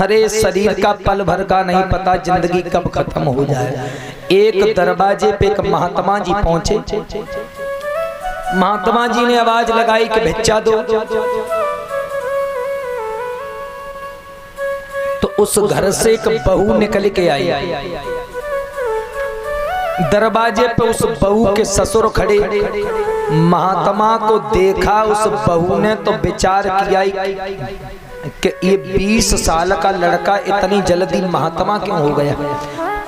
अरे शरीर का पल भर का नहीं पता जिंदगी कब खत्म हो जाए। एक दरवाजे पे एक महात्मा जी पहुंचे। महात्मा जी ने आवाज लगाई कि भिक्षा दो। तो उस घर से एक बहू निकल के आई। दरवाजे पे उस बहू के ससुर खड़े। महात्मा को देखा उस बहू ने तो विचार किया कि ये 20 साल का लड़का इतनी जल्दी महात्मा क्यों हो गया।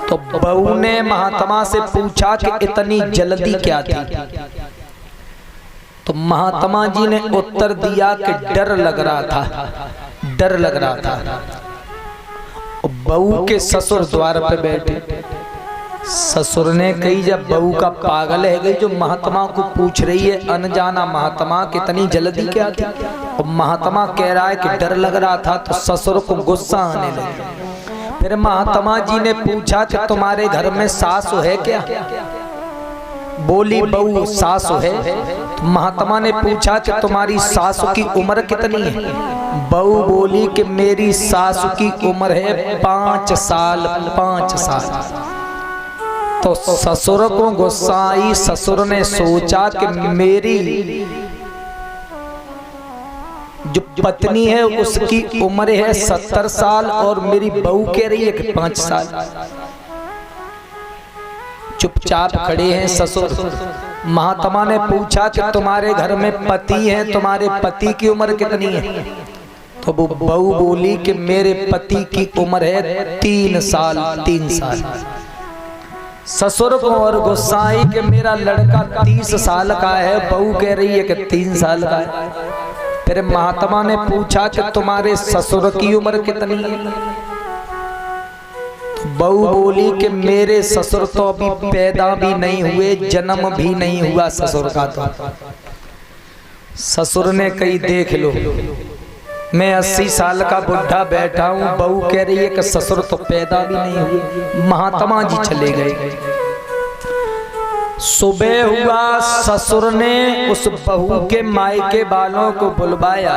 तो बहू ने महात्मा से पूछा कि इतनी जल्दी क्या थी। तो महात्मा जी ने उत्तर दिया कि डर लग रहा था, डर लग रहा था। बहू के ससुर द्वार पे बैठे। ससुर ने कही जब बहू का पागल है गई जो महात्मा को पूछ रही है अनजाना महात्मा कितनी जल्दी क्या थी। और महात्मा कह रहा है कि डर लग रहा था। तो ससुर को गुस्सा आने लगा। फिर महात्मा जी ने पूछा कि तुम्हारे घर में सासु है क्या। बोली बहू सासु है। तो महात्मा ने पूछा कि तुम्हारी सासु की उम्र कितनी है। बहू बोली कि मेरी सासु की उम्र है 5 साल। 5 साल। तो ससुर को गुस्सा आई। ससुर ने सोचा कि मेरी जो पत्नी है उसकी उम्र है 70 साल और मेरी बहू कह रही है कि 5 साल। चुपचाप खड़े हैं ससुर। महात्मा ने पूछा कि तुम्हारे घर में पति है, तुम्हारे पति की उम्र कितनी है। तो वो बहू बोली कि मेरे पति की उम्र है 3 साल। 3 साल। ससुर को और गुस्सा आई कि मेरा लड़का 30 साल का है। बहू कह रही है कि 3 साल का है। फिर महात्मा ने पूछा कि तुम्हारे ससुर की उम्र कितनी है। तो बहू बोली कि मेरे ससुर तो अभी पैदा भी नहीं हुए, जन्म भी नहीं हुआ ससुर का। तो ससुर ने कही देख लो, मैं 80 साल का बुढ़ा बैठा हूँ। बहू कह रही है कि ससुर तो पैदा भी नहीं हुए। महात्मा जी चले गए। सुबह हुआ, ससुर ने उस बहू के मायके वालों को बुलवाया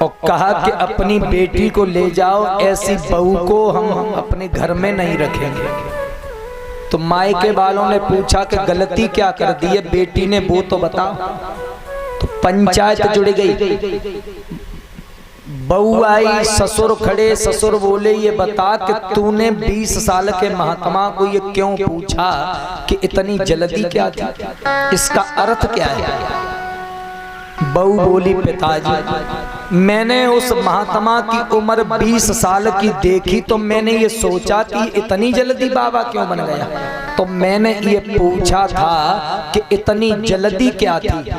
और कहा कि अपनी बेटी को ले जाओ, ऐसी बहू को हम अपने घर में नहीं रखेंगे। तो मायके वालों ने पूछा कि गलती क्या कर दी है बेटी ने, वो तो बताओ। तो पंचायत जुड़ गई। बहू आई, ससुर खड़े। ससुर बोले ये बता कि तूने 20 साल के महात्मा को ये क्यों पूछा कि इतनी जल्दी क्या थी, इसका अर्थ क्या है। बहू बोली पिताजी मैंने उस महात्मा की उम्र 20 साल की देखी तो मैंने ये सोचा कि इतनी जल्दी बाबा क्यों बन गया। तो मैंने ये पूछा था कि इतनी जल्दी क्या थी।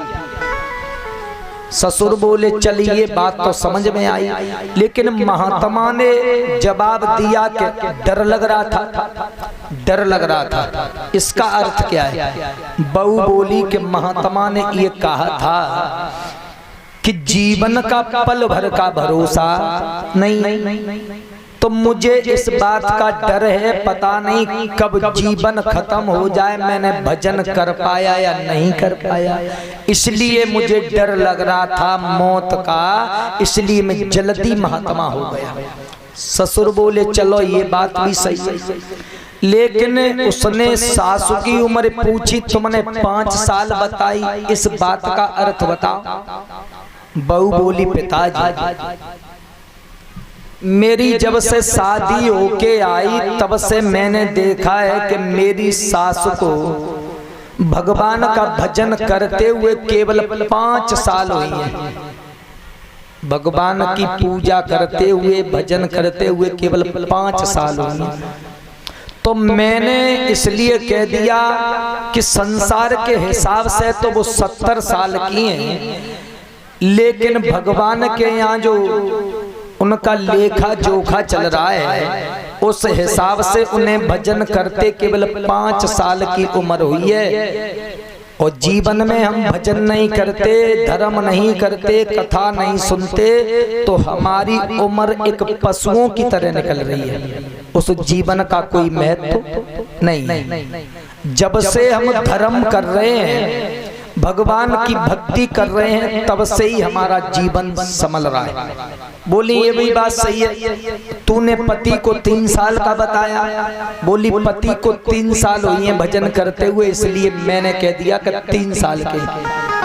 ससुर बोले चलिए बात तो समझ में आई। लेकिन महात्मा ने जवाब दिया कि डर लग रहा था, डर लग रहा था। इसका अर्थ क्या है। बहू बोली कि महात्मा ने ये कहा था कि जीवन का पल भर का भरोसा नहीं। तो मुझे इस बात का डर है, पता नहीं कब जीवन खत्म हो जाए, मैंने भजन कर पाया या नहीं कर पाया, इसलिए मुझे डर लग रहा था मौत का, इसलिए मैं जल्दी महात्मा हो गया। ससुर बोले चलो ये बात भी सही है। लेकिन उसने सासू की उम्र पूछी, तुमने 5 साल बताई, इस बात का अर्थ बताओ। बहू बोली पिताजी मेरी जब से शादी होके आई तब से मैंने देखा है कि मेरी सासू को भगवान का भजन करते हुए केवल 5 साल हुई हैं। भगवान की पूजा करते हुए भजन करते हुए केवल 5 साल हुई हैं। तो मैंने इसलिए कह दिया कि संसार के हिसाब से तो वो 70 साल की हैं, लेकिन भगवान के यहाँ जो उनका लेखा जोखा चल रहा है उस हिसाब से उन्हें भजन करते केवल 5 साल की उम्र हुई है। और जीवन में हम भजन नहीं करते, धर्म नहीं करते, कथा नहीं सुनते, तो हमारी उम्र एक पशुओं की तरह निकल रही है। उस जीवन का कोई महत्व नहीं। जब से हम धर्म कर रहे हैं, भगवान की भक्ति कर रहे हैं तब से ही हमारा जीवन संभल रहा है। बोली ये भी बात सही है, तूने पति को 3 साल का बताया। बोली पति को 3 साल हुई है भजन करते हुए, इसलिए मैंने कह दिया कि 3 साल के।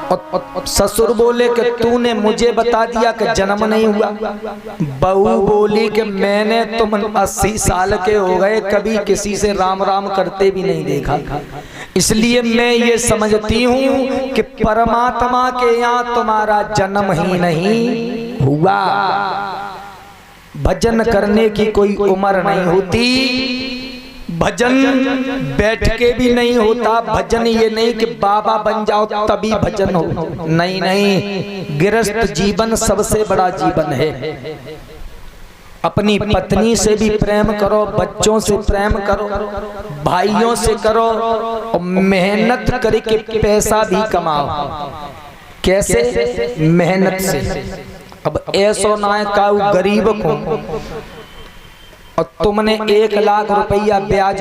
और ससुर बोले कि तूने मुझे बता दिया कि जन्म नहीं हुआ। बहू बोली कि मैंने तुम 80 साल के हो गए, कभी किसी से राम राम करते भी नहीं देखा, इसलिए मैं ये समझती हूँ कि परमात्मा के यहाँ तुम्हारा जन्म ही नहीं हुआ। भजन करने की कोई उम्र नहीं होती, भजन बैठ के भी नहीं होता। भजन ये नहीं कि बाबा बन जाओ तभी भजन हो, नहीं नहीं, गृहस्थ जीवन सबसे बड़ा जीवन है। अपनी पत्नी से भी प्रेम करो, बच्चों से प्रेम करो, भाइयों से करो, और मेहनत करके पैसा भी कमाओ। कैसे? मेहनत से। अब ऐसा ना है का गरीब को और तुमने 1 लाख रुपया ब्याज